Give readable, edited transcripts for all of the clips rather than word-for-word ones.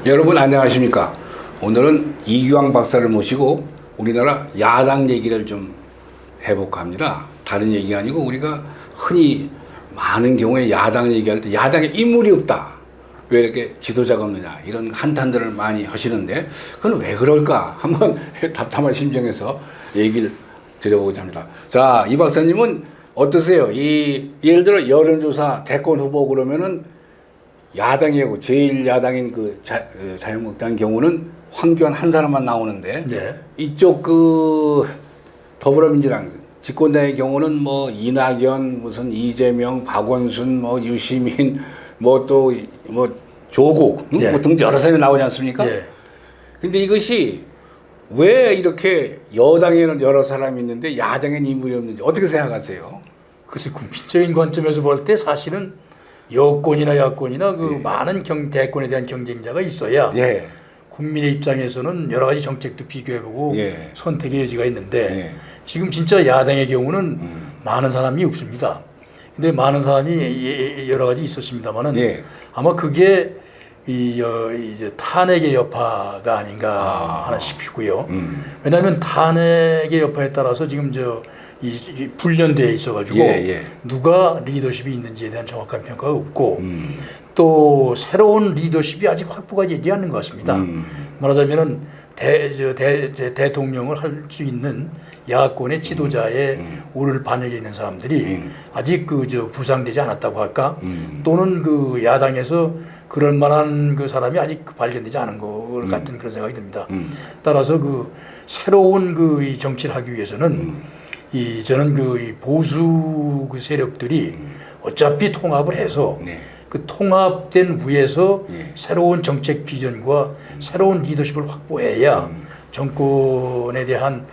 여러분 안녕하십니까? 오늘은 이규황 박사를 모시고 우리나라 야당 얘기를 좀 해볼까 합니다. 다른 얘기 아니고 우리가 흔히 많은 경우에 야당 얘기할 때 야당에 인물이 없다. 왜 이렇게 지도자가 없느냐 이런 한탄들을 많이 하시는데 그건 왜 그럴까? 한번 답답한 심정에서 얘기를 드려보고자 합니다. 자, 이 박사님은 어떠세요? 예를 들어 여론조사 대권 후보 그러면은 야당이고 제일 야당인 자유한국당 경우는 황교안 한 사람만 나오는데 네. 이쪽 더불어민주당 집권당의 경우는 뭐 이낙연 무슨 이재명 박원순 뭐 유시민 뭐 또 뭐 조국 네. 뭐 등 여러 사람이 나오지 않습니까? 네. 근데 이것이 왜 이렇게 여당에는 여러 사람이 있는데 야당에는 인물이 없는지 어떻게 생각하세요? 그래서 국민적인 관점에서 볼 때 사실은 여권이나 야권이나 많은 대권에 대한 경쟁자가 있어야 예. 국민의 입장에서는 여러 가지 정책도 비교해보고 예. 선택의 여지가 있는데 예. 지금 진짜 야당의 경우는 많은 사람이 없습니다. 근데 많은 사람이 여러 가지 있었습니다만은 예. 아마 그게 이제 탄핵의 여파가 아닌가 하나 싶고요. 왜냐하면 탄핵의 여파에 따라서 지금 이 불련되어 있어가지고 예. 누가 리더십이 있는지에 대한 정확한 평가가 없고 또 새로운 리더십이 아직 확보가 되지 않는 것 같습니다. 말하자면은 대통령을 할 수 있는 야권의 지도자의 오를 반을 이는 사람들이 아직 부상되지 않았다고 할까? 또는 야당에서 그럴 만한 사람이 아직 발견되지 않은 것 같은 그런 생각이 듭니다. 따라서 새로운 이 정치를 하기 위해서는 저는 이 보수 세력들이 어차피 통합을 해서 네. 그 통합된 위에서 예. 새로운 정책 비전과 새로운 리더십을 확보해야 정권에 대한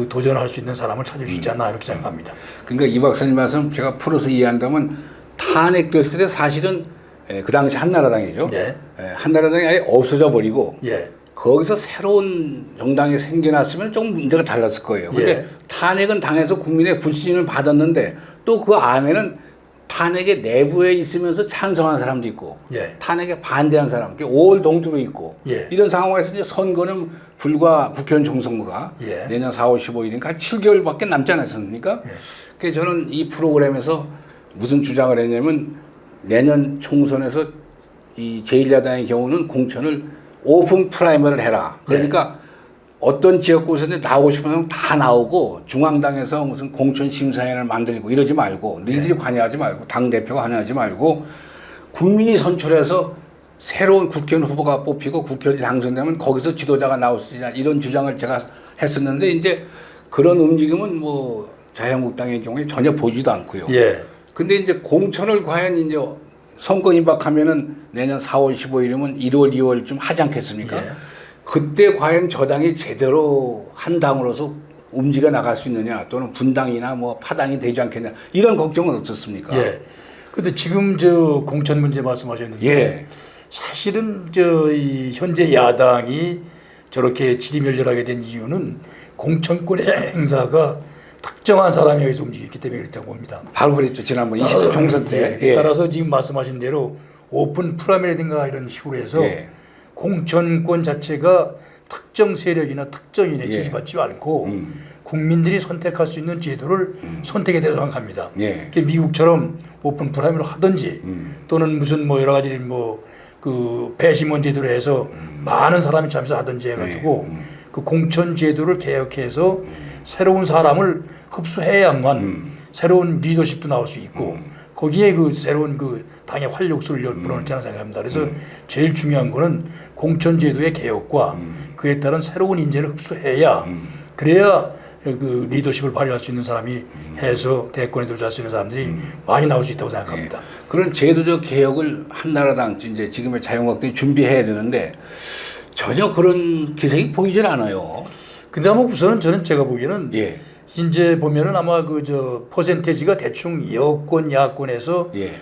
도전을 할 수 있는 사람을 찾을 수 있지 않나 이렇게 생각합니다. 그러니까 이 박사님 말씀 제가 풀어서 이해한다면 탄핵됐을 때 사실은 그 당시 한나라당이죠. 예. 한나라당이 아예 없어져 버리고 예. 거기서 새로운 정당이 생겨났으면 조금 문제가 달랐을 거예요. 근데 예. 탄핵은 당에서 국민의 불신을 받았는데 또 그 안에는 탄핵의 내부에 있으면서 찬성한 사람도 있고 예. 탄핵에 반대한 사람, 5월 동주로 있고 예. 이런 상황에서 이제 선거는 불과 국회의원 총선거가 예. 내년 4월 15일이니까 한 7개월밖에 남지 않았습니까? 예. 그래서 저는 이 프로그램에서 무슨 주장을 했냐면 내년 총선에서 이 제1야당의 경우는 공천을 오픈 프라이머를 해라. 그러니까 어떤 지역구에서는 나오고 싶은 사람 다 나오고 중앙당에서 무슨 공천 심사위원을 만들고 이러지 말고 너희들이 관여하지 말고 당대표가 관여하지 말고 국민이 선출해서 새로운 국회의원 후보가 뽑히고 국회의원이 당선되면 거기서 지도자가 나올 수 있냐 이런 주장을 제가 했었는데 이제 그런 움직임은 뭐 자유한국당의 경우에 전혀 보지도 않고요. 예. 근데 이제 공천을 과연 이제 선거 임박하면은 내년 4월 15일이면 1월, 2월쯤 하지 않겠습니까? 예. 그때 과연 저당이 제대로 한 당으로서 움직여 나갈 수 있느냐 또는 분당이나 뭐 파당이 되지 않겠냐 이런 걱정은 없었습니까? 예. 근데 지금 공천 문제 말씀하셨는데 예. 사실은 이 현재 야당이 저렇게 지리멸렬하게 된 이유는 공천권의 행사가 특정한 사람에 의해서 움직였기 때문에 그렇다고 봅니다. 바로 그랬죠. 지난번 20대 총선 때. 예. 따라서 지금 말씀하신 대로 오픈 프라이머리라든가 이런 식으로 해서 예. 공천권 자체가 특정 세력이나 특정인에 예. 지지받지 않고 국민들이 선택할 수 있는 제도를 선택에 대상합니다. 예. 미국처럼 오픈 프라이머리로 하든지 또는 무슨 여러 가지 배심원 제도로 해서 많은 사람이 참여하든지 해가지고 그 공천 제도를 개혁해서 새로운 사람을 흡수해야만 새로운 리더십도 나올 수 있고 거기에 새로운 당의 활력소를 불어넣지 않나 생각합니다. 그래서 제일 중요한 거는 공천 제도의 개혁과 그에 따른 새로운 인재를 흡수해야 그래야 리더십을 발휘할 수 있는 사람이 해서 대권에 도전할 수 있는 사람들이 많이 나올 수 있다고 생각합니다. 그런 제도적 개혁을 한나라당 이제 지금의 자유한국당이 준비해야 되는데 전혀 그런 기색이 보이질 않아요. 근데 아마 우선은 제가 보기에는 예. 이제 보면은 아마 퍼센테이지가 대충 여권 야권에서 예.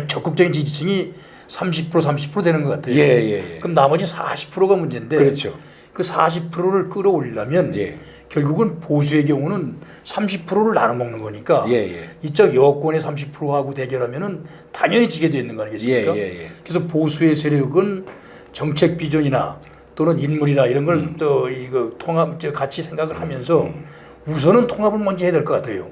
적극적인 지지층이 30% 되는 것 같아요. 예. 그럼 나머지 40%가 문제인데 그렇죠. 그 40%를 끌어올리려면 예. 결국은 보수의 경우는 30%를 나눠 먹는 거니까 예, 예. 이쪽 여권의 30%하고 대결하면은 당연히 지게 되는 거 아니겠습니까? 예, 예, 예. 그래서 보수의 세력은 정책 비전이나 또는 인물이나 이런 걸 또 이거 같이 생각을 하면서 우선은 통합을 먼저 해야 될 것 같아요.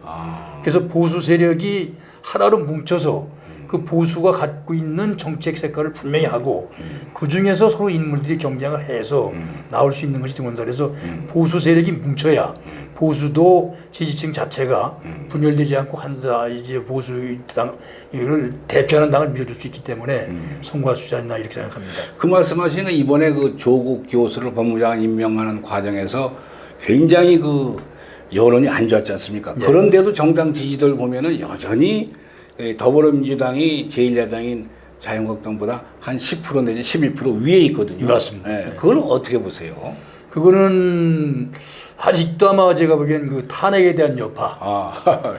그래서 보수 세력이 하나로 뭉쳐서 그 보수가 갖고 있는 정책 색깔을 분명히 하고 그 중에서 서로 인물들이 경쟁을 해서 나올 수 있는 것이 등원다. 그래서 보수 세력이 뭉쳐야 보수도 지지층 자체가 분열되지 않고 한자 이제 보수 당을 대표하는 당을 밀어줄 수 있기 때문에 성공할 수 있지 않나 이렇게 생각합니다. 그 말씀하시는 이번에 그 조국 교수를 법무장 임명하는 과정에서 굉장히 그 여론이 안 좋았지 않습니까? 네. 그런데도 정당 지지들 보면은 여전히 더불어민주당이 제1야당인 자유한국당보다 한 10% 내지 11% 위에 있거든요. 맞습니다. 네. 그건 어떻게 보세요? 그거는 아직도 아마 제가 보기엔 그 탄핵에 대한 여파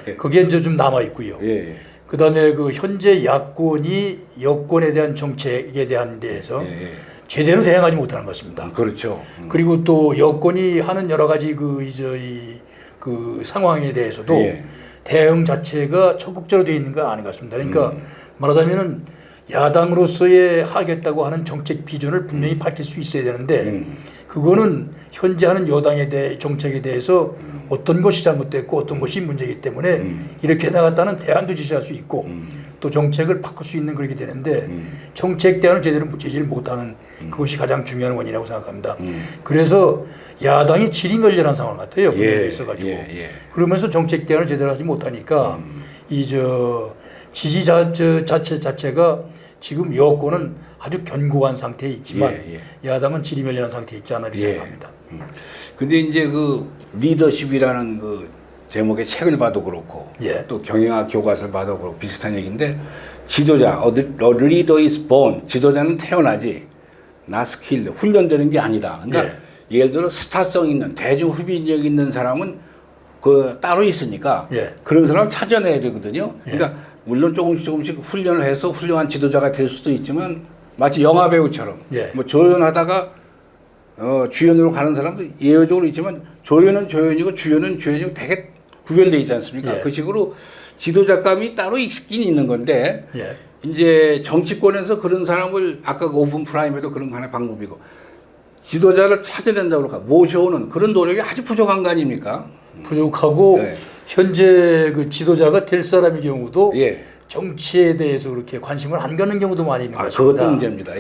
예. 그게 이제 좀 남아 있고요. 예, 예. 그다음에 그 현재 야권이 여권에 대한 정책에 대한 데에서 예, 예. 제대로 대응하지 못하는 것입니다. 그렇죠. 그리고 또 여권이 하는 여러 가지 그 상황에 대해서도 예. 대응 자체가 적극적으로 되어 있는 거 아닌 것 같습니다. 그러니까 말하자면은 야당으로서의 하겠다고 하는 정책 비전을 분명히 밝힐 수 있어야 되는데 그거는 현재 하는 여당에 대해 정책에 대해서 어떤 것이 잘못됐고 어떤 것이 문제이기 때문에 이렇게 나갔다는 대안도 제시할 수 있고 또 정책을 바꿀 수 있는 그렇게 되는데 정책 대안을 제대로 제시를 못하는 그것이 가장 중요한 원인이라고 생각합니다. 그래서 야당이 지리멸렬한 상황 같아요. 예, 있어가지고 예. 그러면서 정책 대안을 제대로 하지 못하니까 지지 자체가 지금 여권은 아주 견고한 상태에 있지만 야당은 지리멸렬한 상태에 있지 않나 이렇게 생각합니다. 근데 이제 그 리더십이라는 그 제목의 책을 봐도 그렇고 예. 또 경영학 교과서를 봐도 그렇고 비슷한 얘기인데 지도자, a leader is born. 지도자는 태어나지 not skilled. 훈련되는 게 아니다. 그러니까 예를 들어 스타성 있는 대중 흡인력 있는 사람은 그 따로 있으니까 그런 사람을 찾아내야 되거든요. 그러니까 물론 조금씩 훈련을 해서 훌륭한 지도자가 될 수도 있지만 마치 영화 배우처럼 뭐 조연하다가 주연으로 가는 사람도 예외적으로 있지만 조연은 조연이고 주연은 주연이고 되게 구별되어 있지 않습니까? 그 식으로 지도자감이 따로 있긴 있는 건데 이제 정치권에서 그런 사람을 아까 그 오픈 프라임에도 그런 하나의 방법이고 지도자를 찾아낸다고 할까 모셔오는 그런 노력이 아주 부족한 거 아닙니까? 부족하고 현재 그 지도자가 될 사람의 경우도 정치에 대해서 그렇게 관심을 안 갖는 경우도 많이 있는 것입니다. 그것도 문제입니다.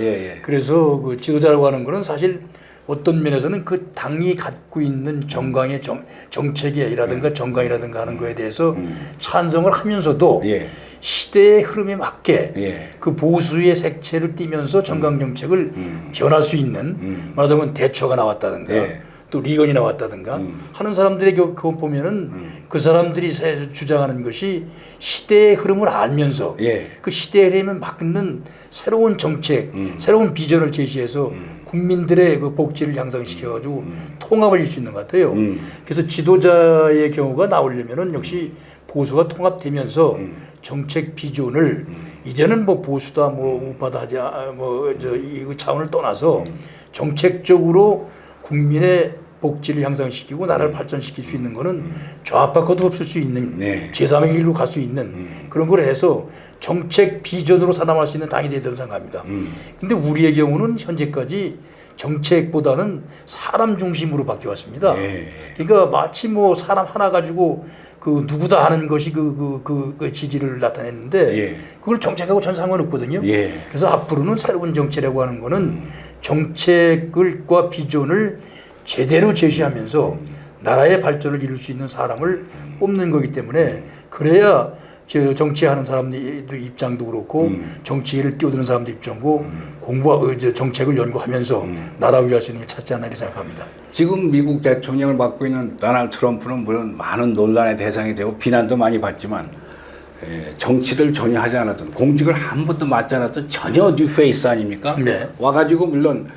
그래서 그 지도자라고 하는 것은 사실 어떤 면에서는 그 당이 갖고 있는 정강의 정책이라든가 정강이라든가 하는 거에 대해서 찬성을 하면서도 시대의 흐름에 맞게 그 보수의 색채를 띠면서 정강 정책을 변할 수 있는 말하자면 대처가 나왔다든가 또 리건이 나왔다든가 하는 사람들의 그거 보면은 그 사람들이 주장하는 것이 시대의 흐름을 알면서 그 시대의 흐름에 맞는 새로운 정책, 새로운 비전을 제시해서 국민들의 그 복지를 향상시켜가지고 통합을 이룰 수 있는 것 같아요. 그래서 지도자의 경우가 나오려면은 역시 보수가 통합되면서 정책 비전을 이제는 뭐 보수다 뭐 우파다 하지 이 차원을 떠나서 정책적으로 국민의 복지를 향상시키고 나라를 발전시킬 수 있는 거는 좌파 것도 없을 수 있는 제3의 길로 갈 수 있는 그런 걸 해서 정책 비전으로 사담할 수 있는 당이 되도록 생각합니다. 근데 우리의 경우는 현재까지 정책보다는 사람 중심으로 바뀌어왔습니다. 그러니까 마치 뭐 사람 하나 가지고 그 누구다 하는 것이 그 지지를 나타냈는데 그걸 정책하고 전 상관없거든요. 그래서 앞으로는 새로운 정책이라고 하는 거는 정책과 비전을 제대로 제시하면서 나라의 발전을 이룰 수 있는 사람을 뽑는 거기 때문에 그래야 정치하는 사람들 입장도 그렇고 정치를 뛰어드는 사람들 입장고 정책을 연구하면서 나라를 위할 수 있는 걸 찾지 않나 이렇게 생각합니다. 지금 미국 대통령을 맡고 있는 도널드 트럼프는 물론 많은 논란의 대상이 되고 비난도 많이 받지만 정치를 전혀 하지 않았던 공직을 한 번도 맡지 않았던 전혀 뉴페이스 아닙니까? 와가지고 물론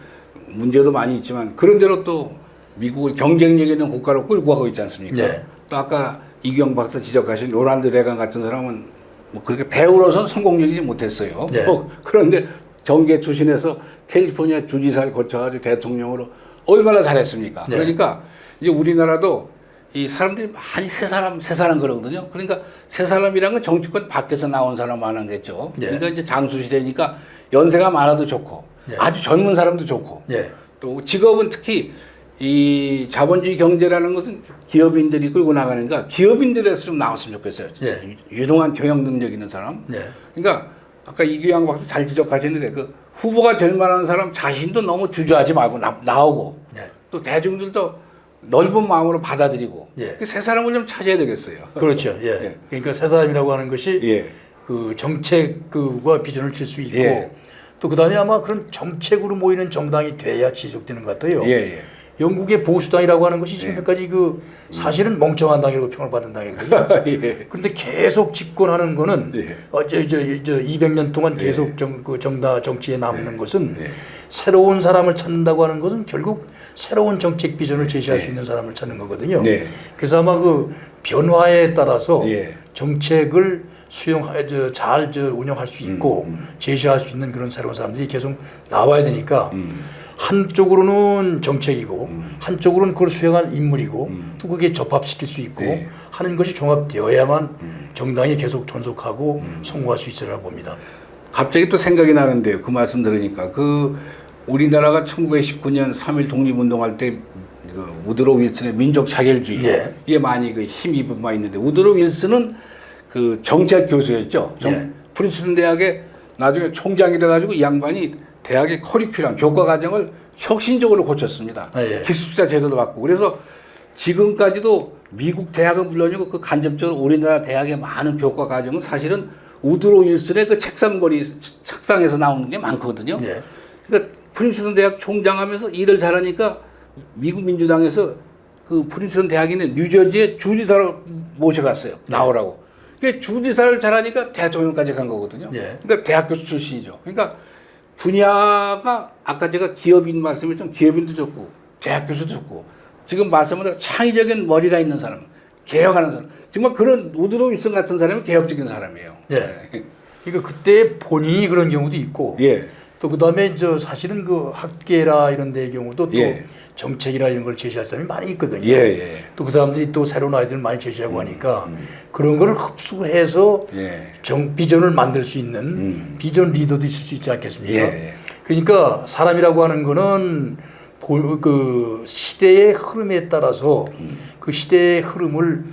문제도 많이 있지만 그런대로 또 미국을 경쟁력 있는 국가로 끌고 가고 있지 않습니까? 또 아까 이규영 박사 지적하신 로널드 레간 같은 사람은 뭐 그렇게 배우로선 성공적이지 못했어요. 그런데 정계 출신에서 캘리포니아 주지사를 거쳐가지고 대통령으로 얼마나 잘했습니까? 그러니까 이제 우리나라도 이 사람들이 많이 새 사람 그러거든요. 그러니까 새 사람이란 건 정치권 밖에서 나온 사람 말하는 거겠죠. 예. 그러니까 이제 장수 시대니까 연세가 많아도 좋고 예. 아주 젊은 사람도 좋고 예. 또 직업은 특히 이 자본주의 경제라는 것은 기업인들이 끌고 나가니까 기업인들에서 좀 나왔으면 좋겠어요. 예. 유능한 경영 능력 있는 사람. 예. 그러니까 아까 이규양 박사 잘 지적하셨는데 그 후보가 될 만한 사람 자신도 너무 주저하지 말고 나오고 예. 또 대중들도 넓은 마음으로 받아들이고 예. 새 사람을 좀 찾아야 되겠어요. 그렇죠. 예. 예. 그러니까 새 사람이라고 하는 것이 예. 그 정책과 비전을 칠 수 있고 예. 또 그다음에 아마 그런 정책으로 모이는 정당이 돼야 지속되는 것 같아요. 예, 예. 영국의 보수당이라고 하는 것이 지금까지 그 사실은 멍청한 당이라고 평을 받은 당이거든요. 예. 그런데 계속 집권하는 거는 예. 200년 동안 예. 계속 정치에 남는 것은 예. 새로운 사람을 찾는다고 하는 것은 결국 새로운 정책 비전을 제시할 수 있는 사람을 찾는 거거든요. 네. 그래서 아마 그 변화에 따라서 예. 정책을 잘 운영할 수 있고 제시할 수 있는 그런 새로운 사람들이 계속 나와야 되니까 한쪽으로는 정책이고 한쪽으로는 그걸 수행할 인물이고 또 그게 접합시킬 수 있고 네. 하는 것이 종합되어야만 정당이 계속 존속하고 성공할 수 있으리라고 봅니다. 갑자기 또 생각이 나는데요. 그 말씀 들으니까 그 우리나라가 1919년 3.1 독립운동할 때 그 우드로 윌슨의 민족 자결주의 예. 이게 많이 그 힘입은 바 있는데 우드로 윌슨은 그 정치학 교수였죠. 예. 프린스턴 대학에 나중에 총장이 돼가지고 이 양반이 대학의 커리큘럼 교과 과정을 혁신적으로 고쳤습니다. 아, 예. 기숙사 제도도 바꾸고 그래서 지금까지도 미국 대학은 물론이고 그 간접적으로 우리나라 대학의 많은 교과 과정은 사실은 우드로 윌슨의 그 책상에서 나오는 게 많거든요. 예. 그러니까 프린스턴 대학 총장하면서 일을 잘하니까 미국 민주당에서 그 프린스턴 대학에 있는 뉴저지의 주지사를 모셔갔어요. 나오라고. 그러니까 주지사를 잘하니까 대통령까지 간 거거든요. 예. 그러니까 대학 교수 출신이죠. 그러니까 분야가 아까 제가 기업인 말씀했지만 기업인도 좋고 대학 교수도 좋고 지금 말씀으로 창의적인 머리가 있는 사람, 개혁하는 사람. 정말 그런 우드로 윌슨 같은 사람이 개혁적인 사람이에요. 예. 그러니까 그때 본인이 그런 경우도 있고 예. 또 그다음에 사실은 그 학계라 이런 데의 경우도 또 예. 정책이나 이런 걸 제시할 사람이 많이 있거든요. 예, 예. 또 그 사람들이 또 새로운 아이디어를 많이 제시하고 하니까 그런 거를 흡수해서 예. 비전을 만들 수 있는 비전 리더도 있을 수 있지 않겠습니까? 예. 그러니까 사람이라고 하는 거는 그 시대의 흐름에 따라서 그 시대의 흐름을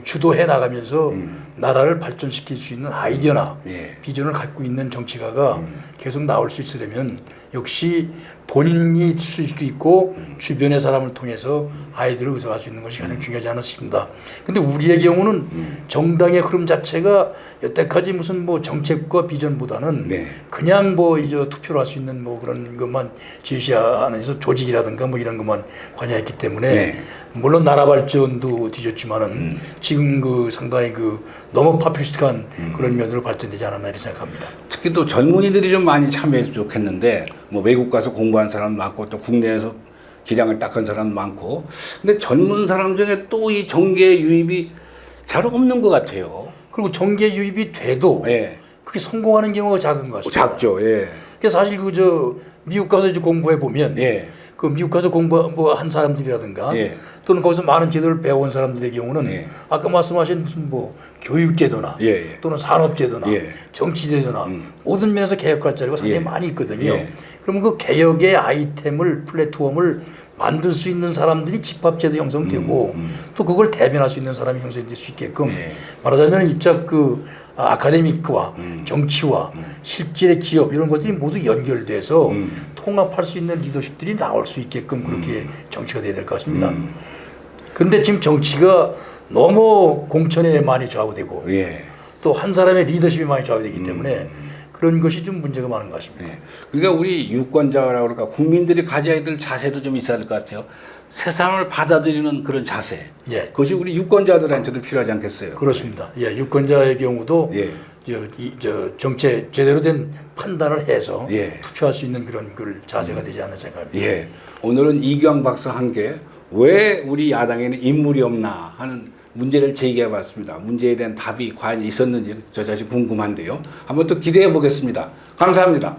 주도해 나가면서 나라를 발전시킬 수 있는 아이디어나 예. 비전을 갖고 있는 정치가가 계속 나올 수 있으려면 역시 본인이 쓸 수도 있고 주변의 사람을 통해서 아이디어를 의석할 수 있는 것이 가장 중요하지 않나 싶습니다. 근데 우리의 경우는 정당의 흐름 자체가 여태까지 무슨 뭐 정책과 비전보다는 네. 그냥 투표를 할 수 있는 그런 것만 제시하면서 조직이라든가 이런 것만 관여했기 때문에 네. 물론 나라 발전도 뒤졌지만은 지금 상당히 너무 파퓰리스틱한 그런 면으로 발전되지 않았나 이렇게 생각합니다. 특히 또 젊은이들이 좀 많이 참여했으면 좋겠는데 뭐 외국 가서 공부한 사람 많고 또 국내에서 기량을 닦은 사람 많고 근데 젊은 사람 중에 또 이 정계 유입이 잘 없는 것 같아요. 그리고 정계 유입이 돼도 예. 그게 성공하는 경우가 작은 것 같습니다. 작죠. 예. 그래서 사실 미국 가서 공부해 보면 예. 그 미국 가서 공부한 사람들이라든가 예. 또는 거기서 많은 제도를 배워온 사람들의 경우는 예. 아까 말씀하신 무슨 교육제도나 예, 예. 또는 산업제도나 예. 정치제도나 모든 면에서 개혁할 자리가 상당히 예. 많이 있거든요. 예. 그러면 그 개혁의 아이템을 플랫폼을 만들 수 있는 사람들이 집합제도 형성되고 또 그걸 대변할 수 있는 사람이 형성될 수 있게끔 예. 말하자면 입작 아카데믹과 정치와 실질의 기업 이런 것들이 모두 연결돼서 통합할 수 있는 리더십들이 나올 수 있게끔 그렇게 정치가 돼야 될 것 같습니다. 그런데 지금 정치가 너무 공천에 많이 좌우되고 예. 또 한 사람의 리더십이 많이 좌우되기 때문에 그런 것이 좀 문제가 많은 것 같습니다. 예. 그러니까 우리 유권자라고 그럴까 국민들이 가져야 될 자세도 좀 있어야 될 것 같아요. 세상을 받아들이는 그런 자세. 예. 그것이 우리 유권자들한테도 필요하지 않겠어요? 그렇습니다. 예, 유권자의 경우도 예. 정책 제대로 된 판단을 해서 예. 투표할 수 있는 그런 자세가 되지 않나 생각합니다. 예. 오늘은 이규양 박사 함께 왜 우리 야당에는 인물이 없나 하는 문제를 제기해 봤습니다. 문제에 대한 답이 과연 있었는지 저 자신 궁금한데요. 한번 또 기대해 보겠습니다. 감사합니다.